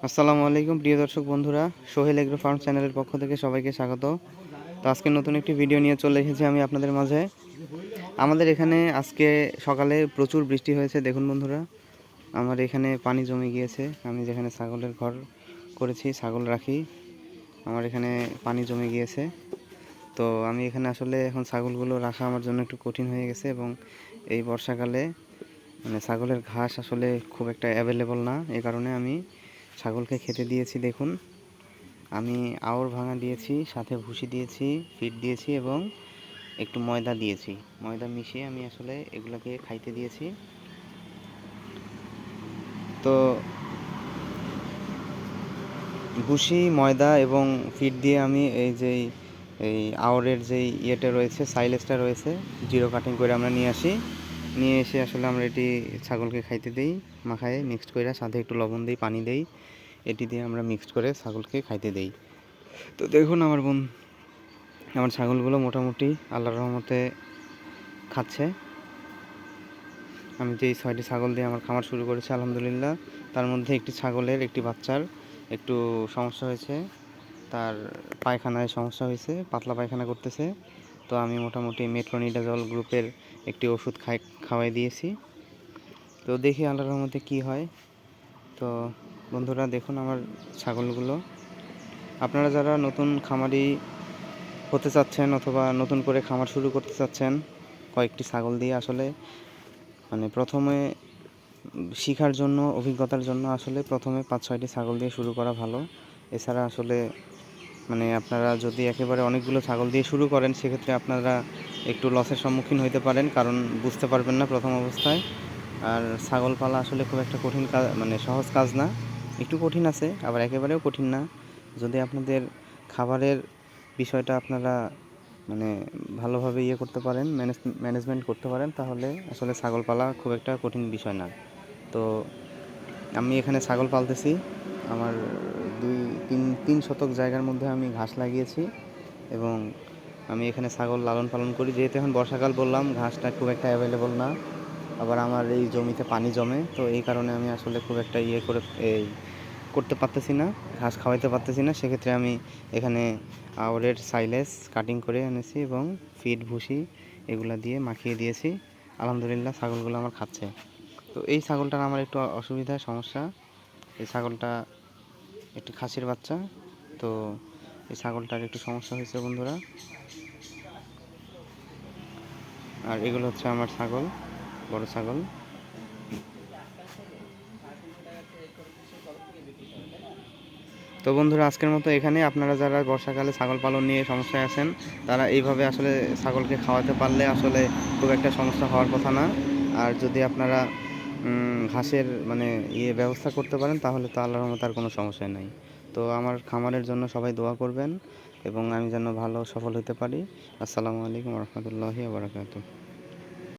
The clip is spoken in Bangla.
আসসালামু আলাইকুম প্রিয় দর্শক বন্ধুরা, সোহেল এগ্রো ফার্ম চ্যানেলের পক্ষ থেকে সবাইকে স্বাগত। তো আজকে নতুন একটি ভিডিও নিয়ে চলে এসেছি আমি আপনাদের মাঝে। আমাদের এখানে আজকে সকালে প্রচুর বৃষ্টি হয়েছে। দেখুন বন্ধুরা, আমার এখানে পানি জমে গিয়েছে। আমি যেখানে ছাগলের ঘর করেছি, ছাগল রাখি, আমার এখানে পানি জমে গিয়েছে। তো আমি এখানে আসলে এখন ছাগলগুলো রাখা আমার জন্য একটু কঠিন হয়ে গেছে, এবং এই বর্ষাকালে ছাগলের ঘাস আসলে খুব একটা অ্যাভেলেবল না। এই কারণে আমি ছাগলকে খেতে দিয়েছি। দেখুন, আমি আউড় ভাঙা দিয়েছি, সাথে ভুসি দিয়েছি, ফিড দিয়েছি এবং একটু ময়দা দিয়েছি। ময়দা মিশিয়ে আমি আসলে এগুলোকে খাইতে দিয়েছি। তো ভুসি, ময়দা এবং ফিড দিয়ে আমি এই আউড়ের যেই ইয়েটা রয়েছে, সাইলেজটা রয়েছে, জিরো কাটিং করে আমরা নিয়ে এসে আসলে আমরা এটি ছাগলকে খাইতে দিই। মাখায় মিক্সড করে সাথে একটু লবণ দিই, পানি দিই, এটি দিয়ে আমরা মিক্সড করে ছাগলকে খাইতে দিই। তো দেখুন আমার ছাগলগুলো মোটামুটি আল্লাহর রহমতে খাচ্ছে। আমি যেই 6টি ছাগল দিয়ে আমার খামার শুরু করেছি, আলহামদুলিল্লাহ, তার মধ্যে একটি ছাগলের, একটি বাচ্চার একটু সমস্যা হয়েছে। তার পায়খানায় সমস্যা হয়েছে, পাতলা পায়খানা করতেছে। তো আমি মোটামুটি মেট্রোনিডাজল গ্রুপের একটি ওষুধ খাওয়াই দিয়েছি। তো দেখি আল্লাহর রহমতে কী হয়। তো বন্ধুরা দেখুন আমার ছাগলগুলো। আপনারা যারা নতুন খামারি হতে চাচ্ছেন অথবা নতুন করে খামার শুরু করতে চাচ্ছেন, কয়েকটি ছাগল দিয়ে আসলে প্রথমে শিখার জন্য, অভিজ্ঞতার জন্য আসলে প্রথমে 5-6টি ছাগল দিয়ে শুরু করা ভালো। এছাড়া আসলে আপনারা যদি একেবারে অনেকগুলো ছাগল দিয়ে শুরু করেন, সেক্ষেত্রে আপনারা একটু লসের সম্মুখীন হতে পারেন, কারণ বুঝতে পারবেন না প্রথম অবস্থায়। আর ছাগল পালা আসলে খুব একটা কঠিন কাজ, সহজ কাজ না, একটু কঠিন আছে, আবার একেবারেও কঠিন না। যদি আপনাদের খাবারের বিষয়টা আপনারা ভালোভাবে করতে পারেন, ম্যানেজমেন্ট করতে পারেন, তাহলে আসলে ছাগল পালা খুব একটা কঠিন বিষয় না। তো আমি এখানে ছাগল পালতেছি। আমার 2-3 শতক জায়গার মধ্যে আমি ঘাস লাগিয়েছি, এবং আমি এখানে ছাগল লালন পালন করি। যেহেতু এখন বর্ষাকাল, বললাম, ঘাসটা খুব একটা অ্যাভেলেবল না। আবার আমার এই জমিতে পানি জমে, তো এই কারণে আমি আসলে খুব একটা করতে পারতেছি না, ঘাস খাওয়াইতে পারতেছি না। সেক্ষেত্রে আমি এখানে আউড়ের সাইলেজ কাটিং করে এনেছি এবং ফিড, ভুসি এগুলো দিয়ে মাখিয়ে দিয়েছি। আলহামদুলিল্লাহ, ছাগলগুলো আমার খাচ্ছে। তো এই ছাগলটার আমার একটু অসুবিধা, সমস্যা। এই ছাগলটা একটি খাসির বাচ্চা। তো এই ছাগলটার একটু সমস্যা হয়েছে বন্ধুরা। আর এগুলো হচ্ছে আমার ছাগল, বড় ছাগল। তো বন্ধুরা, আজকের মতো এখানে। আপনারা যারা বর্ষাকালে ছাগল পালন নিয়ে সমস্যায় আছেন, তারা এইভাবে আসলে ছাগলকে খাওয়াতে পারলে আসলে খুব একটা সমস্যা হওয়ার কথা না। আর যদি আপনারা ঘাসের ব্যবস্থা করতে পারেন, তাহলে তো আল্লাহর রহমতে আর কোনো সমস্যাই নাই। তো আমার খামারের জন্য সবাই দোয়া করবেন, এবং আমি যেন ভালো সফল হতে পারি। আসসালামু আলাইকুম রহমতুল্লাহি ওয়া বারাকাতুহু।